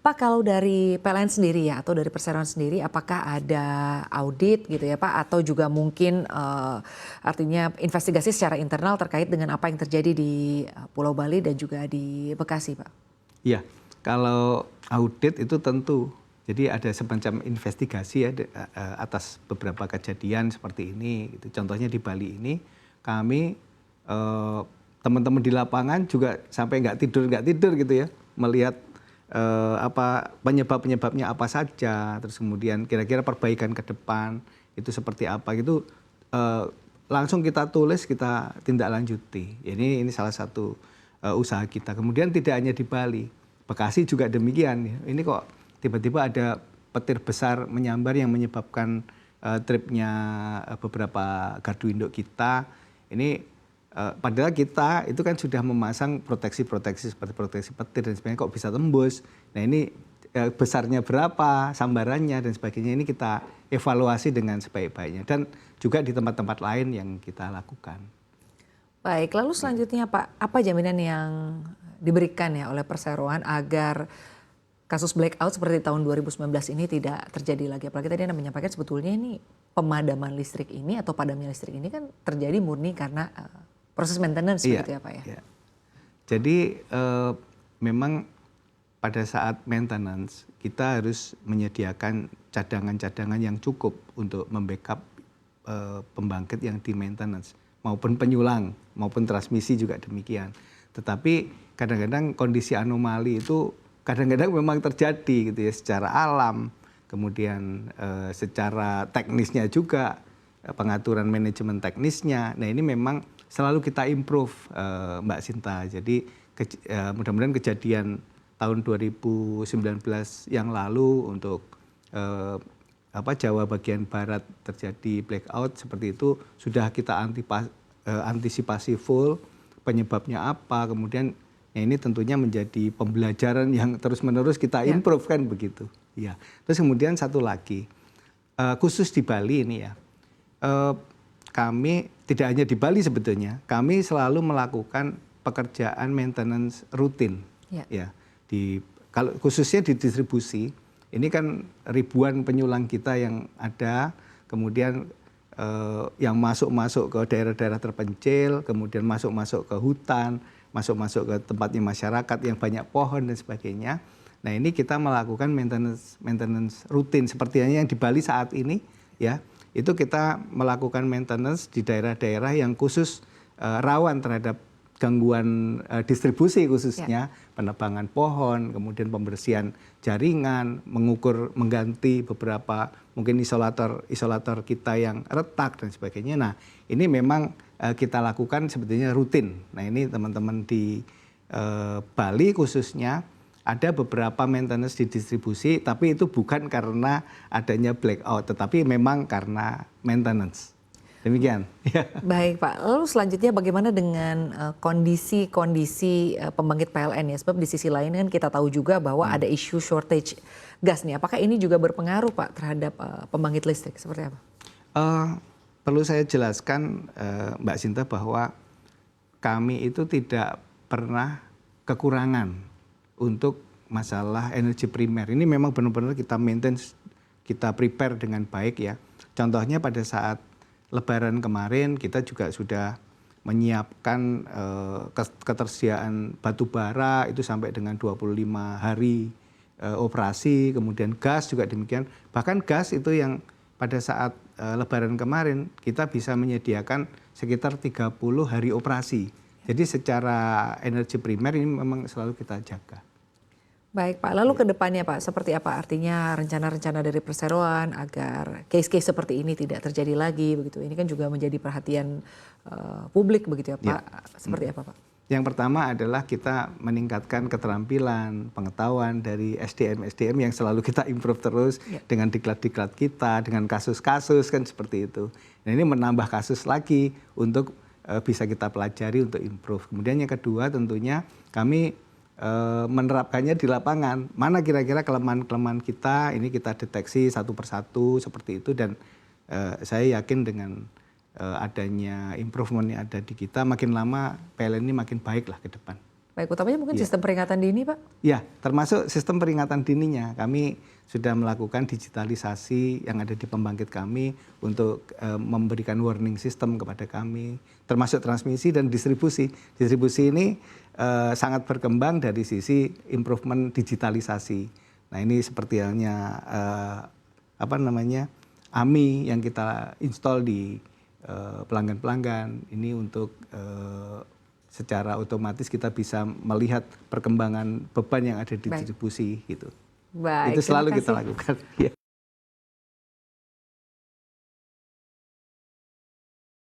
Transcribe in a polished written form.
Pak, kalau dari PLN sendiri ya atau dari perseroan sendiri apakah ada audit gitu ya Pak atau juga mungkin artinya investigasi secara internal terkait dengan apa yang terjadi di Pulau Bali dan juga di Bekasi Pak? Iya, kalau audit itu tentu. Jadi ada semacam investigasi ya atas beberapa kejadian seperti ini. Gitu. Contohnya di Bali ini kami teman-teman di lapangan juga sampai nggak tidur gitu ya melihat apa penyebabnya apa saja, terus kemudian kira-kira perbaikan ke depan itu seperti apa gitu langsung kita tulis, kita tindak lanjuti. Ini salah satu usaha kita. Kemudian tidak hanya di Bali, Bekasi juga demikian. Ini kok tiba-tiba ada petir besar menyambar yang menyebabkan tripnya beberapa gardu induk kita. Ini padahal kita itu kan sudah memasang proteksi-proteksi seperti proteksi petir dan sebagainya, kok bisa tembus. Nah ini besarnya berapa, sambarannya dan sebagainya, ini kita evaluasi dengan sebaik-baiknya. Dan juga di tempat-tempat lain yang kita lakukan. Baik, lalu selanjutnya Pak, apa jaminan yang diberikan ya oleh perseroan agar kasus blackout seperti tahun 2019 ini tidak terjadi lagi? Apalagi tadi Anda menyampaikan sebetulnya ini pemadaman listrik ini atau padamnya listrik ini kan terjadi murni karena proses maintenance begitu ya Pak ya? Iya. Jadi memang pada saat maintenance kita harus menyediakan cadangan-cadangan yang cukup untuk membackup pembangkit yang di maintenance maupun penyulang maupun transmisi juga demikian. Tetapi kadang-kadang kondisi anomali itu kadang-kadang memang terjadi gitu ya secara alam, kemudian secara teknisnya juga pengaturan manajemen teknisnya. Nah ini memang selalu kita improve Mbak Sinta. Jadi mudah-mudahan kejadian tahun 2019 yang lalu untuk Jawa bagian barat terjadi blackout seperti itu sudah kita antisipasi full penyebabnya apa, kemudian ini tentunya menjadi pembelajaran yang terus-menerus kita improve kan begitu. Ya. Terus kemudian satu lagi khusus di Bali ini ya. Kami tidak hanya di Bali sebetulnya, kami selalu melakukan pekerjaan maintenance rutin. Ya, kalau khususnya di distribusi, ini kan ribuan penyulang kita yang ada, kemudian yang masuk-masuk ke daerah-daerah terpencil, kemudian masuk-masuk ke hutan, masuk-masuk ke tempatnya masyarakat yang banyak pohon dan sebagainya. Nah ini kita melakukan maintenance rutin seperti yang di Bali saat ini ya. Itu kita melakukan maintenance di daerah-daerah yang khusus rawan terhadap gangguan distribusi khususnya penebangan pohon, kemudian pembersihan jaringan, mengganti beberapa mungkin isolator kita yang retak dan sebagainya. Nah ini memang kita lakukan sebetulnya rutin. Nah ini teman-teman di Bali khususnya ada beberapa maintenance di distribusi, tapi itu bukan karena adanya blackout, tetapi memang karena maintenance. Demikian. Baik Pak, lalu selanjutnya bagaimana dengan kondisi pembangkit PLN ya? Sebab di sisi lain kan kita tahu juga bahwa ada isu shortage gas nih. Apakah ini juga berpengaruh Pak terhadap pembangkit listrik? Seperti apa? Perlu saya jelaskan Mbak Sinta bahwa kami itu tidak pernah kekurangan untuk masalah energi primer. Ini memang benar-benar kita maintain, kita prepare dengan baik ya. Contohnya pada saat Lebaran kemarin kita juga sudah menyiapkan ketersediaan batu bara itu sampai dengan 25 hari operasi, kemudian gas juga demikian. Bahkan gas itu yang pada saat Lebaran kemarin kita bisa menyediakan sekitar 30 hari operasi. Jadi secara energi primer ini memang selalu kita jaga. Baik Pak, lalu ke depannya Pak, seperti apa artinya rencana-rencana dari perseroan agar case-case seperti ini tidak terjadi lagi begitu. Ini kan juga menjadi perhatian publik begitu ya Pak. Seperti apa Pak? Yang pertama adalah kita meningkatkan keterampilan, pengetahuan dari SDM yang selalu kita improve terus dengan diklat-diklat kita, dengan kasus-kasus kan seperti itu. Nah ini menambah kasus lagi untuk bisa kita pelajari untuk improve. Kemudian yang kedua tentunya kami menerapkannya di lapangan. Mana kira-kira kelemahan-kelemahan kita, ini kita deteksi satu persatu seperti itu dan saya yakin dengan adanya improvement yang ada di kita, makin lama PLN ini makin baik lah ke depan. Baik, utamanya mungkin sistem peringatan dini, Pak? Ya, termasuk sistem peringatan dininya. Kami sudah melakukan digitalisasi yang ada di pembangkit kami untuk memberikan warning system kepada kami, termasuk transmisi dan distribusi. Distribusi ini sangat berkembang dari sisi improvement digitalisasi. Nah, ini seperti halnya AMI yang kita install di pelanggan-pelanggan. Ini untuk secara otomatis kita bisa melihat perkembangan beban yang ada di distribusi gitu. Baik, Itu selalu terima kita kasih. lakukan.